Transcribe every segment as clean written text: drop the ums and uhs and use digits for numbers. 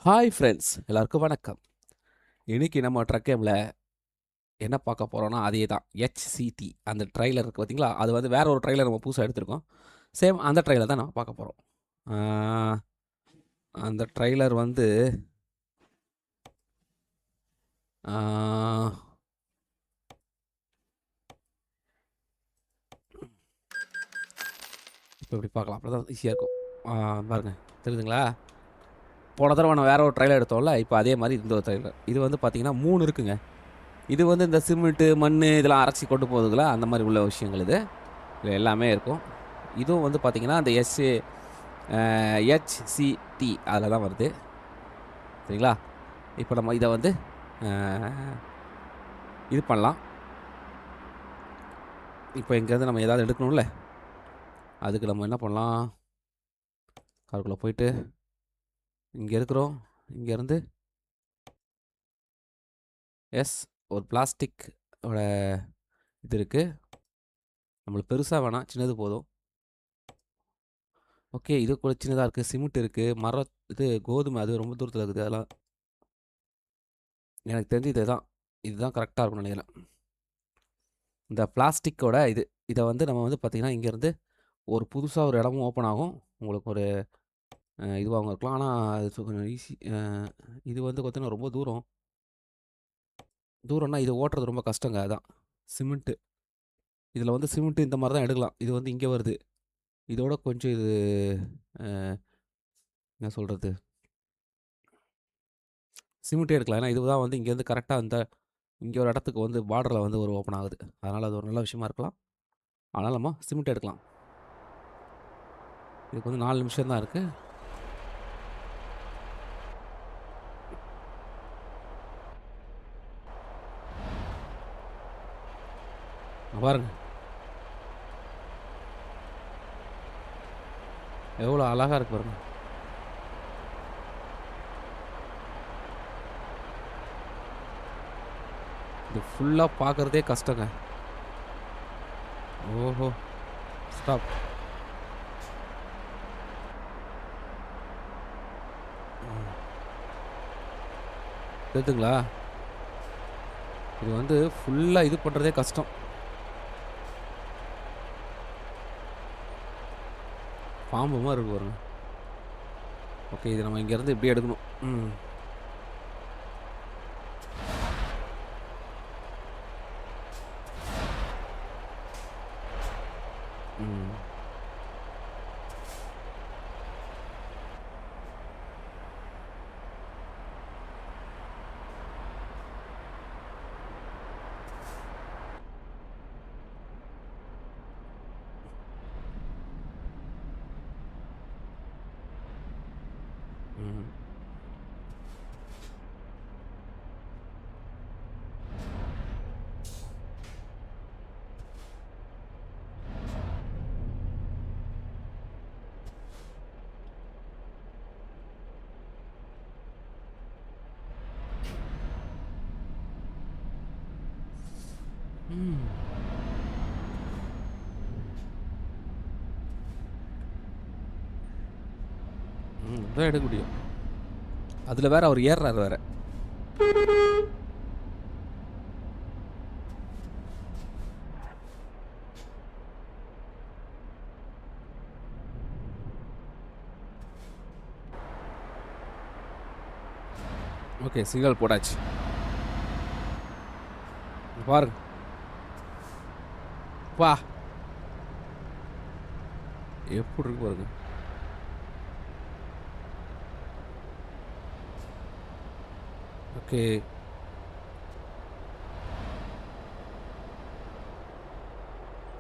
Hi friends, எல்லாருக்கும் வணக்கம். இன்னைக்கு நம்ம ட்ரக் கேம்ல என்ன பார்க்க போறோம்னா, அதே தான் HCT அந்த ட்ரெய்லர் இருக்கு பார்த்தீங்களா? அது வந்து வேற ஒரு ட்ரெய்லர் நம்ம புதுசா எடுத்திருக்கோம். சேம் அந்த ட்ரெய்லர் தான் நம்ம பார்க்க போறோம். ஆ அந்த ட்ரெய்லர் வந்து ஆ இப்போ இப்படி பார்க்கலாம். அப்பதான் ஈஸியா இருக்கும். பாருங்க. தெரியுதுங்களா? போன தடவ நான் வேற ஒரு ட்ரெய்லர் எடுத்தோம்ல, இப்போ அதே மாரி இந்த ஒரு ட்ரெய்லர். இது வந்து பார்த்தீங்கன்னா 3 இருக்குங்க. இது வந்து இந்த சிமெண்ட்டு, மண்ணு இதெல்லாம் அரைச்சு கொண்டு போகுதுங்களா, அந்த மாரி உள்ள விஷயங்கள் இது. இதுல எல்லாமே இருக்கும். இதுவும் வந்து பார்த்தீங்கன்னா, அந்த HCT அதில தான் வருது. சரிங்களா? இப்போ நம்ம இத வந்து அ இது பண்ணலாம். இப்போ இங்கேருந்து நம்ம ஏதாவது எடுக்கணும்ல, அதுக்கு நம்ம என்ன பண்ணலாம், காருக்குள்ள போயிட்டு, இங்க இருக்கிறோம். இங்கேருந்து ஒரு பிளாஸ்டிக் ஓட இது இருக்கு. நம்மளுக்கு பெருசா வேணாம், சின்னது போதும். ஓகே, இது கூட சின்னதா இருக்கு. சிமெண்ட் இருக்கு. இது கோதுமை அது ரொம்ப தூரத்தில இருக்குது. அதெல்லாம் எனக்கு தெரிஞ்சு இதுதான் கரெக்ட்டா இருக்கும்னு நெனைக்கிறேன். இந்த பிளாஸ்டிக்கோட இத வந்து நம்ம வந்து பார்த்தீங்கன்னா, இங்கேருந்து ஒரு புதுசா ஒரு இடமும் ஓப்பன் ஆகும். உங்களுக்கு ஒரு இதுவாவும் இருக்கலாம். ஆனா, அது கொஞ்சம் ஈஸி. இது வந்து பார்த்தீங்கன்னா, ரொம்ப தூரம். தூரம்னா இது ஓட்டுறது ரொம்ப கஷ்டங்க அதான். சிமெண்ட்டு. இதில வந்து சிமெண்ட்டு இந்த மாரி தான் எடுக்கலாம். இது வந்து இங்க வருது. இதோட கொஞ்சம் இது அ என்ன சொல்றது? சிமெண்ட்டே எடுக்கலாம். ஏன்னா, இதுதான் வந்து இங்கேருந்து கரெக்ட்டா இங்க ஒரு இடத்துக்கு வந்து பார்டர்ல வந்து ஒரு ஓப்பன் ஆகுது. அதனால அது ஒரு நல்ல விஷயமா இருக்கலாம். அதனால நம்ம சிமெண்ட் எடுக்கலாம். இதுக்கு வந்து 4 நிமிஷம் தான் இருக்கு. இங்க பாருங்க. எவ்வளோ அழகா இருக்கு பாருங்க. இது ஃபுல்லா பார்க்கறதே கஷ்டங்க. ஓஹோ! ஸ்டாப். தெரிதுங்களா? இது வந்து ஃபுல்லா இது பண்றதே கஷ்டம். பாம்பு மாரி இருக்கு பாருங்க. ஓகே. இது நம்ம இங்கேருந்து இப்படியே எடுக்கணும். ம். ம். ம். ம். ம். இதான் எடுக்க முடியும். அதுல வேற அவரு ஏறுறாரு வேற. ஓகே. சிக்னல் போட்டாச்சு. இங்க பாருங்க. அப்பா! எப்படி இருக்கு பாருங்க. ஓகே.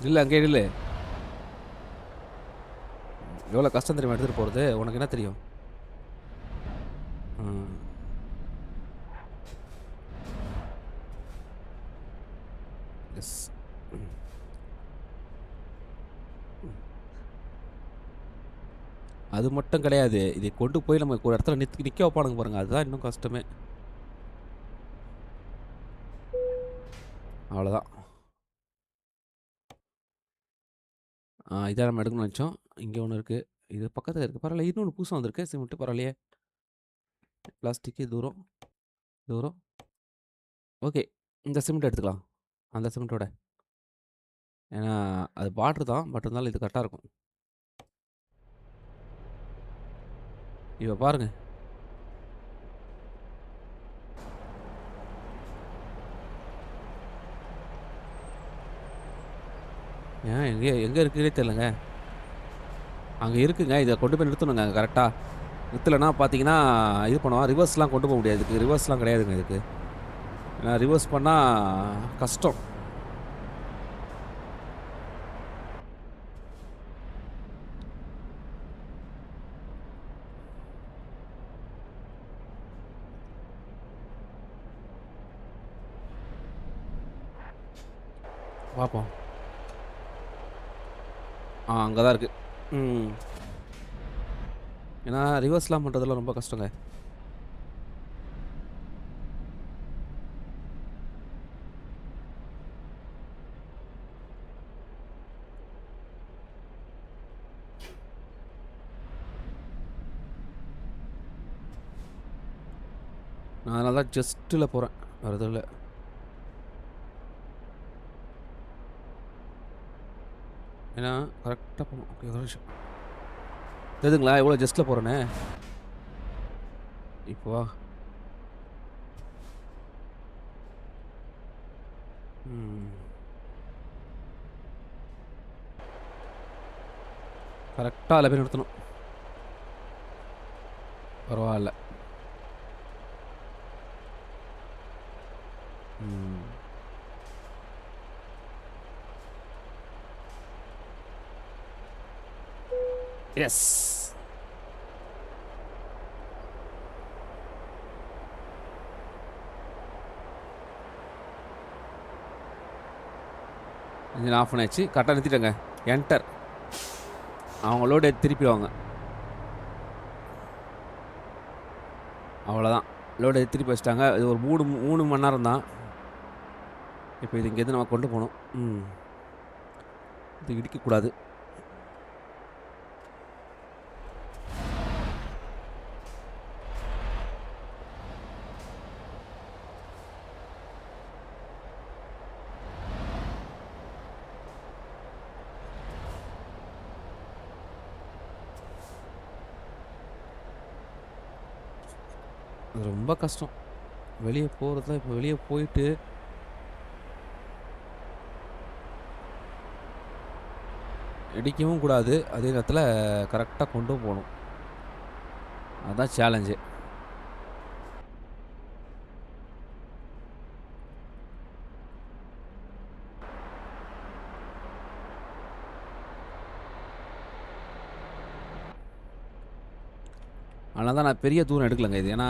நில்லு அங்கேயே நில்லு. எவ்வளோ கஷ்டம் தெரியுமா எடுத்துட்டு போறது? உனக்கு என்ன தெரியும்? ம். எஸ். ம். ம். அது மட்டும் கிடையாது. இதை கொண்டு போய் நம்ம ஒரு இடத்துல நிக்க வைப்பானுங்க பாருங்க. அதுதான் இன்னும் கஷ்டமே. அவ்வளோதான். இதான் நம்ம எடுக்கணும்னு நெனச்சோம். இங்க ஒண்ணு இருக்கு. இது பக்கத்துல இருக்கு. பரவால்ல. இன்னொன்னு புதுசா வந்திருக்கு. சிமெண்ட்டு பரவாயில்லையே! பிளாஸ்டிக்கு தூரம், தூரம். ஓகே. இந்த சிமெண்ட் எடுத்துக்கலாம். அந்த சிமெண்ட்டோட. ஏன்னா, அது பார்டர் தான். பட் இருந்தாலும் இது கரெக்ட்டா இருக்கும். இப்ப பாருங்க. ஏன் எங்க இருக்குன்னே தெரியலங்க. அங்க இருக்குங்க. இத கொண்டு போய் நிறுத்தணுங்க கரெக்ட்டா. நிறுத்தலன்னா பார்த்தீங்கன்னா, இது பண்ணுவான். ரிவர்ஸ்லாம் கொண்டு போக முடியாது. இதுக்கு ரிவர்ஸ்லாம் கிடையாதுங்க இதுக்கு. ஏன்னா ரிவர்ஸ் பண்ணா கஷ்டம். பார்ப்போம். அங்க தான் இருக்கு. ம். ஏன்னா ரிவர்ஸ்லாம் பண்றதெல்லாம் ரொம்ப கஷ்டங்க. நான் அதனால தான் ஜஸ்ட்ல போறேன். வேற எதுவும் இல்ல. ஏன்னா கரெக்ட்டா போணும். ஓகே ஒரு நிமிஷம். தெரியுதுங்களா எவ்வளோ ஜஸ்ட்ல போறேன்னு? இப்போ ம். கரெக்ட்டா அதில போய் நிறுத்தணும். பரவால்ல. ம். எஸ். இன்ஜின் ஆஃப் பண்ணியாச்சு. கரெக்ட்டா நிறுத்திட்டேங்க. என்டர். அவங்க லோடு ஏத்தி திருப்பிடுவாங்க. அவ்வளோதான். லோடு ஏத்தி திருப்பி வச்சுட்டாங்க. இது ஒரு 3 மணி நேரம் தான். இப்போ இது இங்கேருந்து நம்ம கொண்டு போணும். ம். இது இடிக்கக்கூடாது. அது ரொம்ப கஷ்டம். வெளிய போறது இப்போ வெளிய போயிட்டு இடிக்கவும் கூடாது. அதே நேரத்தில கரெக்ட்டா கொண்டும் போணும். அதான் சேலஞ்சே. அதனால தான் நான் பெரிய தூரம் எடுக்கலங்க இது. ஏன்னா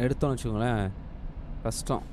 எடுத்தோம்னு வச்சுக்கோங்களேன் கஷ்டம்.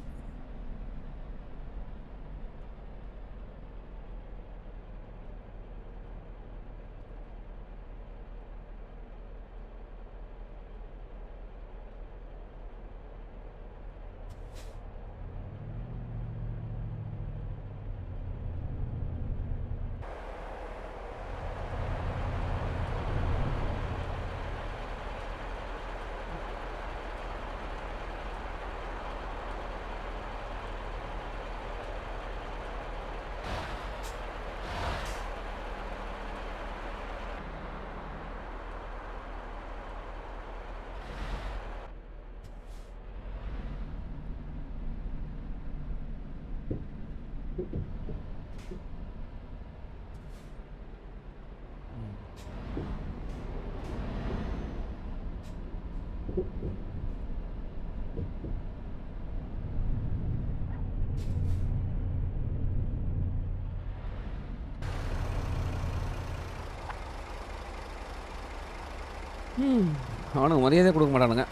அவனுங்க மரியாதையே குடுக்க மாட்டானுங்க.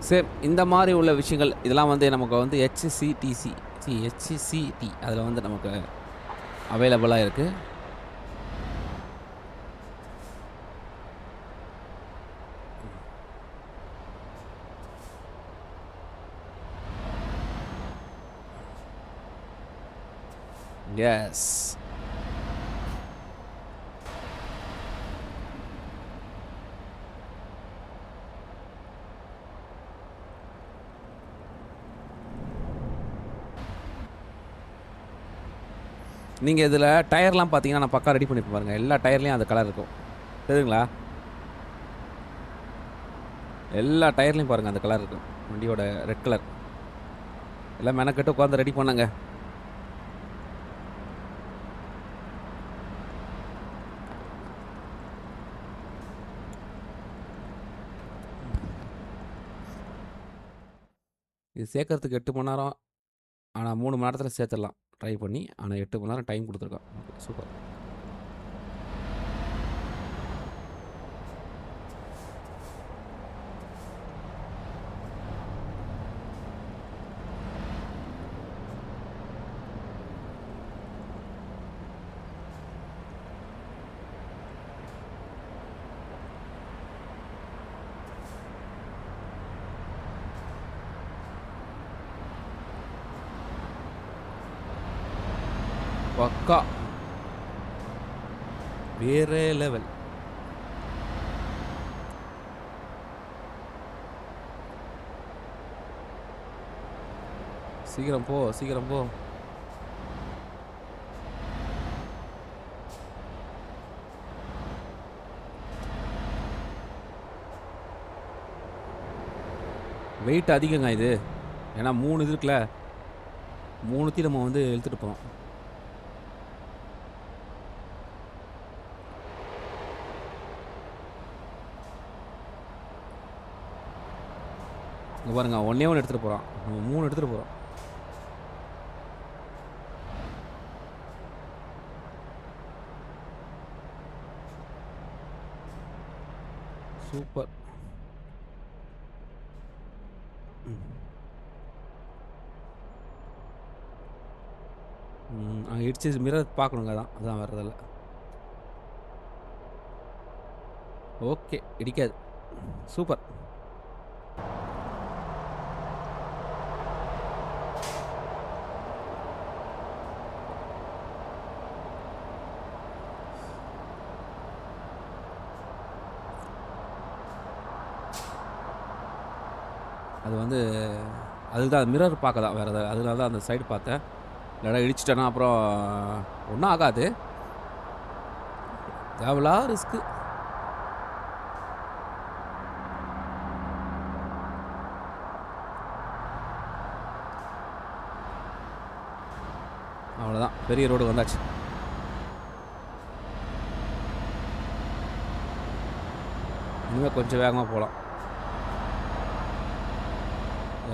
சேம் இந்த மாரி உள்ள விஷயங்கள் இதெல்லாம் வந்து நமக்கு வந்து HCTC அதில வந்து நமக்கு அவைலபிளா இருக்கு. எஸ். நீங்கள் இதில் டயர்லாம் பார்த்தீங்கன்னா நான் பக்கா ரெடி பண்ணிட்டு பாருங்கள். எல்லா டயர்லேயும் அந்த கலர் இருக்கும் தெரியுங்களா? எல்லா டயர்லையும் பாருங்கள் அந்த கலர் இருக்கும். வண்டியோட ரெட் கலர் எல்லாம் மெனக்கட்டு உட்காந்து ரெடி பண்ணாங்க. இது சேர்க்கறதுக்கு 8 மணி நேரம். ஆனால் 3 மணி நேரத்தில் சேர்த்துடலாம் ட்ரை பண்ணி. ஆனால் 8 மணி நேரம் டைம் கொடுத்துருக்கோம். Okay, super. பக்கா வேற லெவல். சீக்கிரம் போ, சீக்கிரம் போ. வெயிட் அதிகங்க இது. ஏன்னா 3 இது இருக்குல்ல, 3த்தையும் நம்ம வந்து இழுத்துட்டு போகிறோம். இங்கே பாருங்க, ஒன்றே ஒன்று எடுத்துகிட்டு போகிறான். நம்ம 3 எடுத்துகிட்டு போகிறோம். சூப்பர். அங்கே இடிச்சு மிரர் பார்க்கணுங்க. அதான் வர்றதில்ல. ஓகே, இடிக்காது. சூப்பர். அது வந்து அதுதான் மிரர் பார்க்க தான், வேறு எதாவது. அதனால தான் அந்த சைடு பார்த்தேன். இல்லைடா இடிச்சிட்டேன்னா அப்புறம் ஒன்றும் ஆகாது. தேவலா ரிஸ்க்கு. அவ்வளோதான், பெரிய ரோடு வந்தாச்சு. இனிமேல் கொஞ்சம் வேகமாக போகலாம்.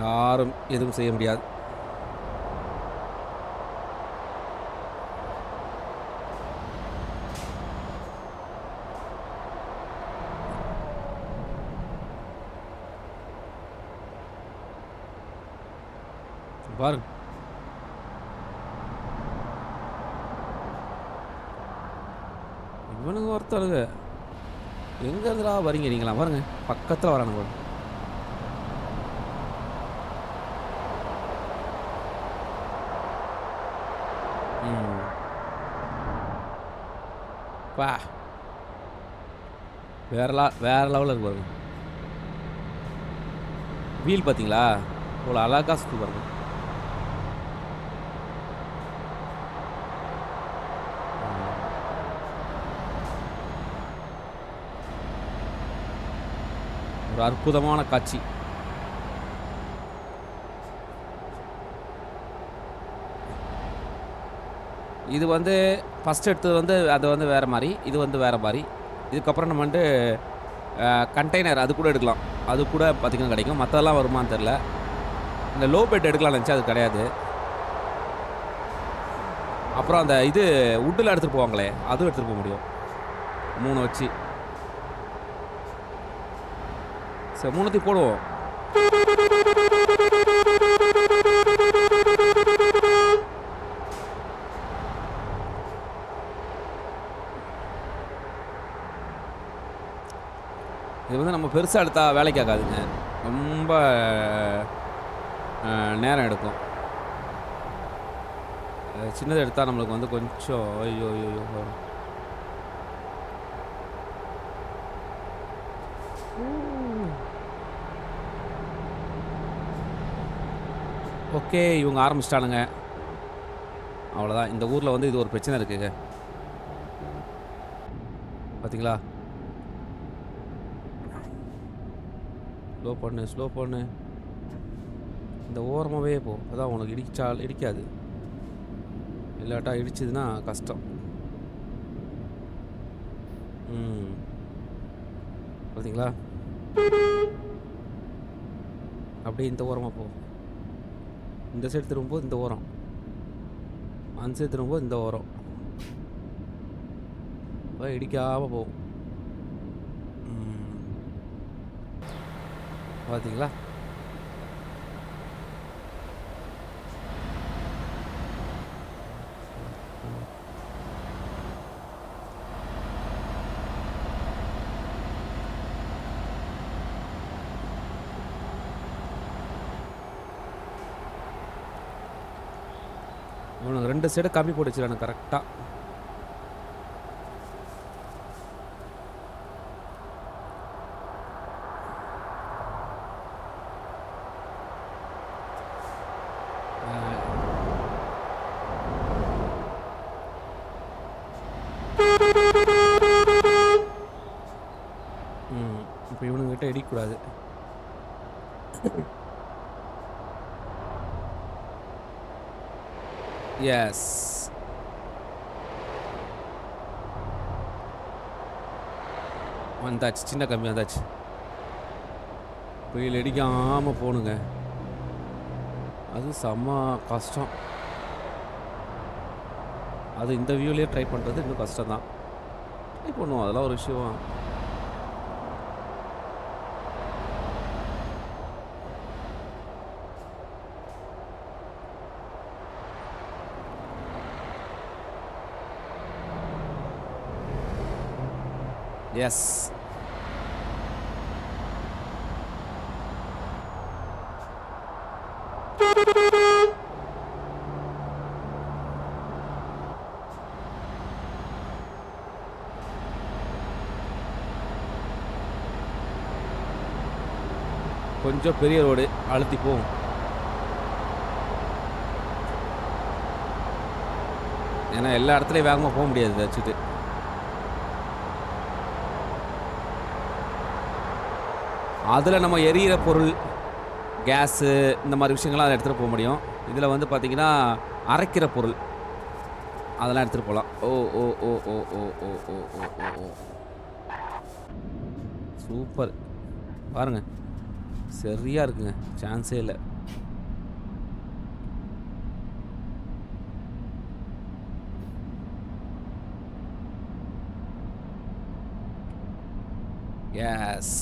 யாரும் எதுவும் செய்ய முடியாது. பாருங்க, இவனுங்க ஒருத்தருங்க எங்க இருந்துடா வரீங்க நீங்களா? பாருங்க, பக்கத்தில் வரானுங்க. பா, வேற லெவலில் இருக்கு பாருங்க. வீல் பார்த்தீங்களா இவ்வளோ அழகாக சுற்றி பாருங்க. ஒரு அற்புதமான காட்சி. இது வந்து ஃபஸ்ட் எடுத்தது வந்து அது வந்து வேறு மாதிரி, இது வந்து வேறு மாதிரி. இதுக்கப்புறம் நம்ம வந்து கண்டெய்னர் அது கூட எடுக்கலாம். அது கூட பார்த்திங்கன்னா கிடைக்கும். மற்றதெல்லாம் வருமானு தெரில. இந்த லோ பெட் எடுக்கலாம்னு நினச்சா அது கிடையாது. அப்புறம் அந்த இது வுட்டில் எடுத்துகிட்டு போவாங்களே, அதுவும் எடுத்துகிட்டு போக முடியும் 3 வச்சு. சரி, 3த்தையும் போடுவோம். இது வந்து நம்ம பெருசாக எடுத்தால் வேலைக்கு ஆகாதுங்க. ரொம்ப நேரம் எடுக்கும். சின்னது எடுத்தால் நம்மளுக்கு வந்து கொஞ்சம் ஐயோ ஐயோ. ஓகே, இவங்க ஆரம்பிச்சிட்டானுங்க. அவ்வளோதான். இந்த ஊரில் வந்து இது ஒரு பிரச்சனை இருக்குங்க. பார்த்தீங்களா? ஸ்லோ பண்ணு, ஸ்லோ பண்ணு. இந்த ஓரமாகவே போ. அதான் உனக்கு இடிக்காது. இல்லாட்டா இடிச்சதுன்னா கஷ்டம். பார்த்தீங்களா? அப்படியே இந்த ஓரமாக போ. இந்த சைடு திரும்பும்போது இந்த ஓரம், அந்த சைடு திரும்பும்போது இந்த ஓரம். இடிக்காமல் போகும். பார்த்தீங்களா? உனக்கு 2 சைடு கம்மி போட்டுச்சு எனக்கு கரெக்டாக. இப்போ இவனுங்கிட்ட இடிக்கக்கூடாது. எஸ், வந்தாச்சு. சின்ன கம்மி வந்தாச்சு. வெயில் அடிக்காமல் போகணுங்க. அது செம்ம கஷ்டம். அது இந்த வியூலேயே ட்ரை பண்ணுறது இன்னும் கஷ்டம் தான். ட்ரை பண்ணுவோம், அதெல்லாம் ஒரு விஷயம். எஸ், கொஞ்சம் பெரிய ரோடு, அழுத்தி போகும். ஏன்னா எல்லா இடத்துலையும் வேகமாக போக முடியாது வச்சுட்டு. அதில் நம்ம எரியிற பொருள், கேஸு, இந்த மாதிரி விஷயங்கள்லாம் அதை எடுத்துகிட்டு போக முடியும். இதில் வந்து பார்த்திங்கன்னா அரைக்கிற பொருள் அதெல்லாம் எடுத்துகிட்டு போகலாம். ஓ ஓ ஓ ஓ ஓ ஓ ஓ ஓ ஓ சூப்பர். பாருங்கள், சரியாக இருக்குங்க, சான்ஸே இல்லை. எஸ்,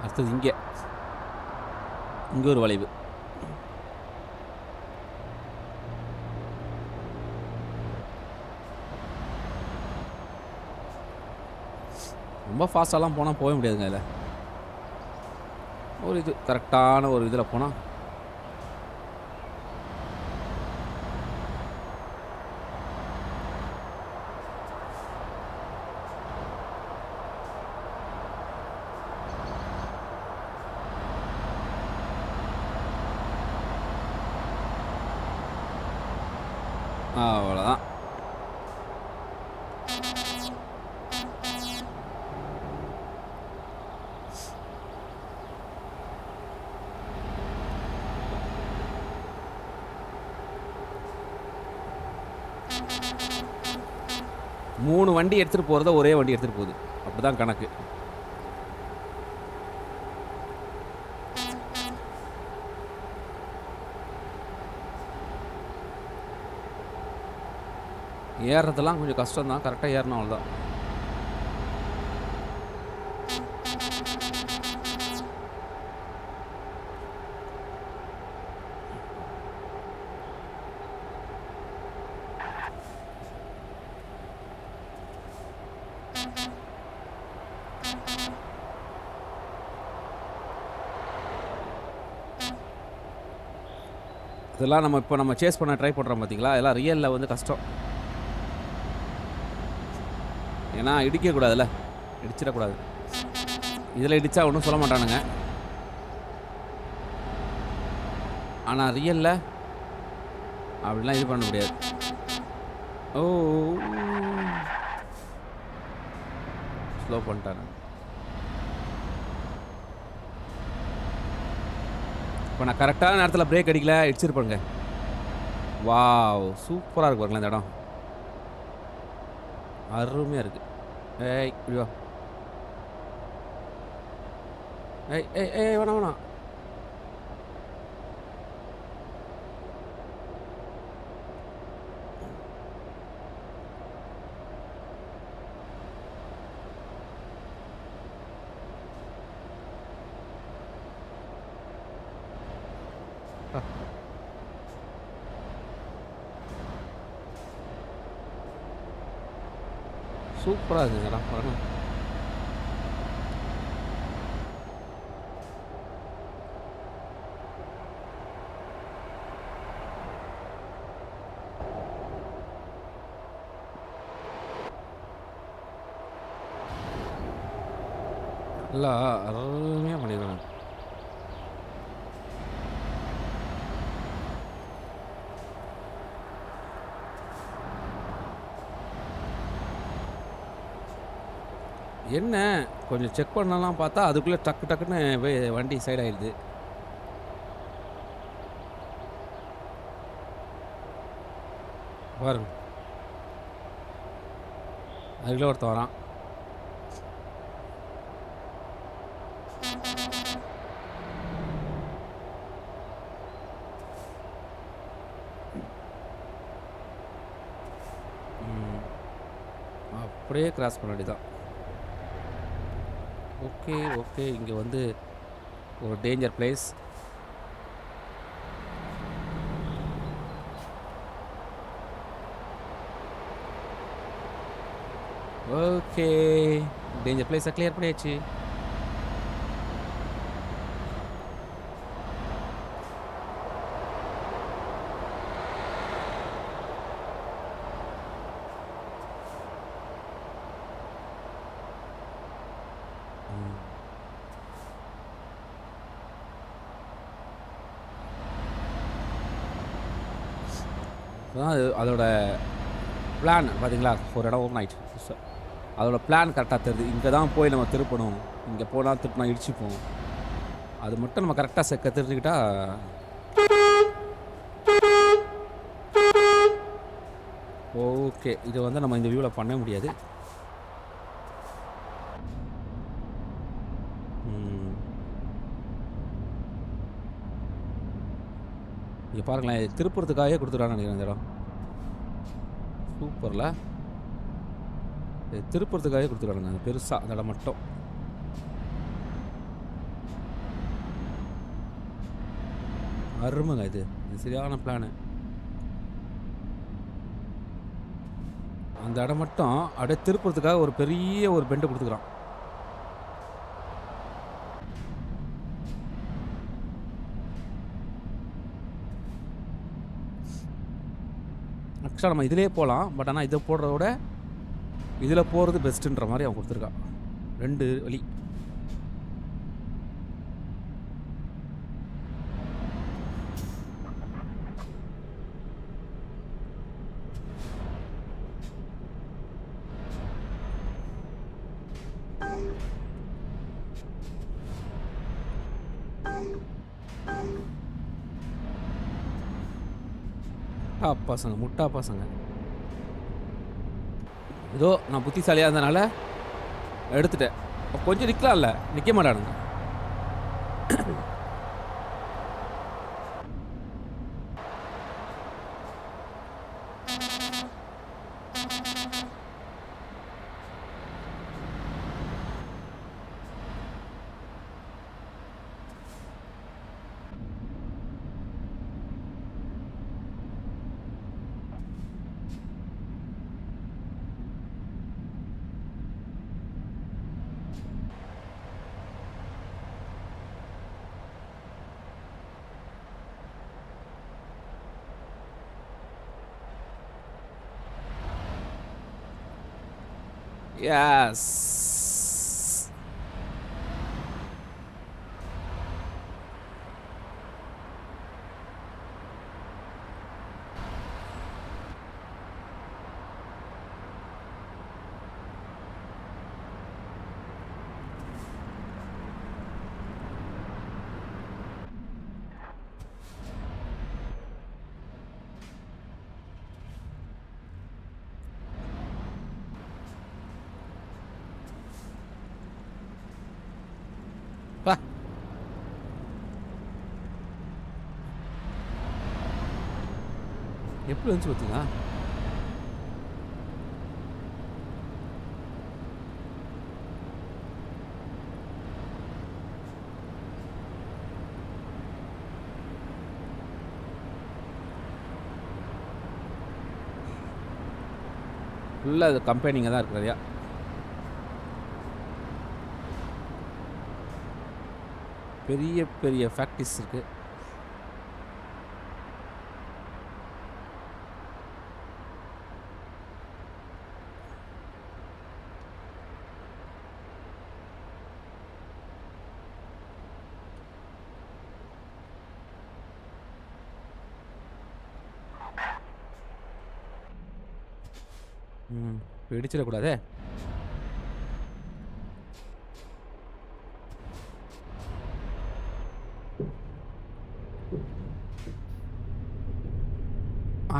அடுத்தது இங்கே ஒரு வளைவு. ரொம்ப ஃபாஸ்ட்டாலாம் போனால் போக முடியாதுங்க. இதில் ஒரு இது கரெக்டான ஒரு இதில் போனால் அவ்வளோதான். மூணு வண்டி எடுத்துகிட்டு போகிறத ஒரே வண்டி எடுத்துகிட்டு போகுது, அப்படி தான் கணக்கு. ஏறுறதெல்லாம் கொஞ்சம் கஷ்டம் தான், கரெக்டாக ஏறணும் அவ்வளோதான். இதெல்லாம் நம்ம சேஸ் பண்ண ட்ரை பண்ணுறோம் பார்த்தீங்களா, இதெல்லாம் ரியலில் வந்து கஷ்டம். ஏன்னா இடிக்கக்கூடாதுல்ல, இடிச்சிடக்கூடாது. இதில் இடித்தா ஒன்றும் சொல்ல மாட்டானுங்க. ஆனால் ரியலில் அப்படிலாம் இது பண்ண முடியாது. ஓ, ஸ்லோ பண்ணிட்டாங்க. இப்போ நான் கரெக்டான நேரத்தில் பிரேக் அடிக்கல, இடிச்சிருப்பேங்க. வாவ், சூப்பராக இருக்கு பாருங்களேன் இந்த இடம், அருமையாக இருக்குது. ஏய் இப்படி வா. ஏய் ஏய் ஏய் வேணாம் வேணாம். சூப்பராக இருக்குங்கடா பாருங்க. நல்லா அருமையாக பண்ணிடுவாங்க. என்ன கொஞ்சம் செக் பண்ணலாம் பார்த்தா அதுக்குள்ளே டக்கு டக்குன்னு வண்டி சைட் ஆயிடுது. பாருங்க, அதுக்குள்ளே ஒருத்தன் வரான். அப்படியே கிராஸ் பண்ண வேண்டியதான். ஓகே ஓகே, இங்கே வந்து ஒரு டேஞ்சர் பிளேஸ். ஓகே, டேஞ்சர் பிளேஸை கிளியர் பண்ணியாச்சு. அதோட பிளான் பார்த்தீங்களா, ஒரு இடம் ஓப்பன் ஆகிடுச்சு. அதோட பிளான் கரெக்டாக தெரியுது. இங்கே தான் போய் நம்ம திருப்பணும், இங்கே போனால் திருப்பினா இடிச்சுப்போம். அது மட்டும் நம்ம கரெக்டாக தெரிஞ்சுக்கிட்டா. ஓகே, இது வந்து நம்ம இந்த வியூவில் பண்ண முடியாது. இங்கே பாருங்களேன், திருப்புறத்துக்காகவே கொடுத்துட்டான்னு நினைக்கிறேன் இந்த இடம். சூப்பரில் திருப்புறத்துக்காகவே கொடுத்துருக்கானுங்க அந்த பெருசாக அந்த இடம் மட்டும். அருமைங்க, இது சரியான பிளானு. அந்த இடம் மட்டும் அப்படியே திருப்புறத்துக்காக ஒரு பெரிய ஒரு பெண்டை கொடுத்துக்கிறான். ஆக்சுவலாக நம்ம இதிலே போகலாம், பட் ஆனால் இதை போடுறத விட இதில் போகிறது பெஸ்ட்டுன்ற மாதிரி அவன் கொடுத்துருக்கான். 2 வழி. முட்டா பசங்க ஏதோ நான் புத்திசாலியாக இருந்தனால எடுத்துட்டேன். கொஞ்சம் நிற்கலாம்ல, நிற்க மாட்டானுங்க. எஸ். பா எப்படி வந்துச்சு பார்த்தீங்களா? ஃபுல்லாக இது கம்பெனிங்க தான் இருக்கு நிறையா. பெரிய பெரிய ஃபேக்ட்ரிஸ் இருக்குது. இப்போ இடிச்சிடக்கூடாதே.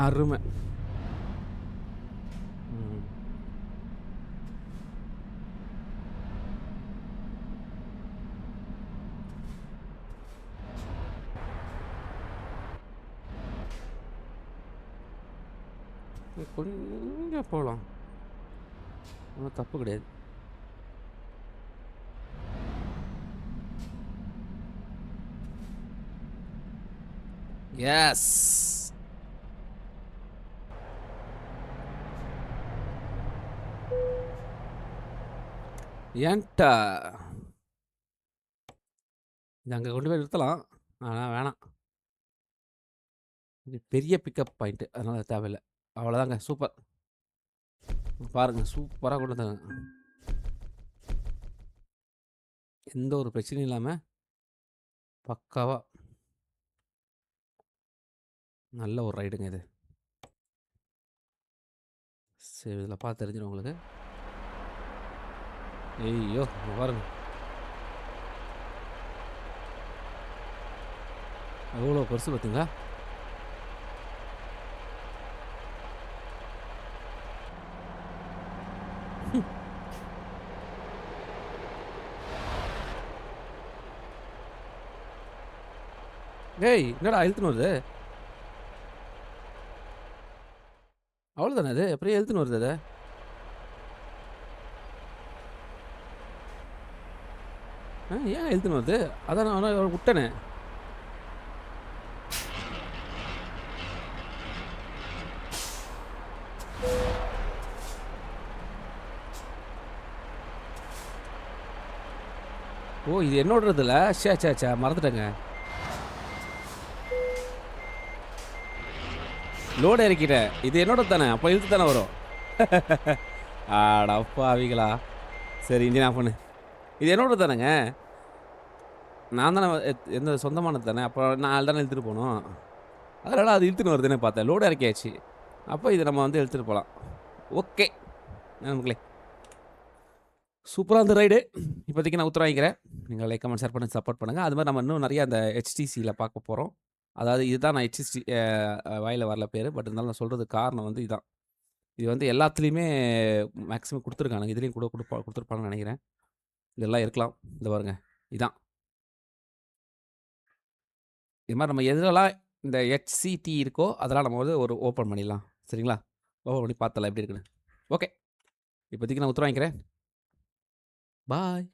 அருமை. கொஞ்சம் போகலாம், ஒன்றும் தப்பு கிடையாது. எஸ். ஏன்ட்டா இது அங்கே கொண்டு போய் நிறுத்தலாம், ஆனால் வேணாம். இது பெரிய பிக்கப் பாயிண்ட்டு, அதனால் தேவையில்லை. அவ்வளோதாங்க. சூப்பர். பாருங்கள், சூப்பராக கொண்டு வந்தாங்க. எந்த ஒரு பிரச்சனையும் இல்லாமல் பக்காவாக நல்ல ஒரு ரைடுங்க இது. சரி, இதில் பார்த்து தெரிஞ்சிடும் உங்களுக்கு. ஐயோ பாருங்க, எவ்வளோ பெருசு பார்த்தீங்களா? ஏய், என்னடா இழுத்துன்னு வருது? அவ்வளோதானே அது? அப்படியே இழுத்துன்னு வருது அதை. ஏன் இழுத்துன்னு வருது? அதான் நான் விட்டனே. ஓ, இது என்னோடதுல. சே மறந்துட்டேங்க. லோடு இறக்கிட்டேன். இது என்னோட தானே, அப்போ இழுத்து தானே வரும். ஆடப்பா அவிகளா. சரி, இன்ஜின் ஆஃப் பண்ணு. இது என்னோட தானேங்க, நான் தானே எந்த சொந்தமானது தானே, அப்போ நான் தானே இழுத்துட்டு போகணும். அதனால் அது இழுத்துன்னு வருதுன்னு பார்த்தேன். லோடு இறக்கியாச்சு, அப்போ இது நம்ம வந்து இழுத்துட்டு போகலாம். ஓகே நமக்குள்ளே சூப்பராக அந்த ரைடு. இப்போதைக்கு நான் உத்தரவாங்கிக்கிறேன். நீங்கள் லைக், கமெண்ட், ஷேர் பண்ணி சப்போர்ட் பண்ணுங்கள். அது மாதிரி நம்ம இன்னும் நிறைய அந்த HTCயில் பார்க்க போகிறோம். அதாவது இதுதான் நான் HTC வாயில் வரல பேர், பட் இருந்தாலும் நான் சொல்கிறது காரணம் வந்து இதுதான். இது வந்து எல்லாத்துலேயுமே மேக்ஸிமம் கொடுத்துருக்கானுங்க, இதுலேயும் கூட கொடுத்துருப்பாங்கன்னு நினைக்கிறேன். இதெல்லாம் இருக்கலாம். இந்த பாருங்க, இதான் இது மாதிரி நம்ம எதுலாம் இந்த HCT இருக்கோ அதெல்லாம் நம்ம வந்து ஒரு ஓப்பன் பண்ணிடலாம். சரிங்களா? ஓப்பன் பண்ணி பார்த்தலாம் எப்படி இருக்குன்னு. ஓகே, இப்போதைக்கு நான் உத்தரவாங்கிக்கிறேன். பாய்.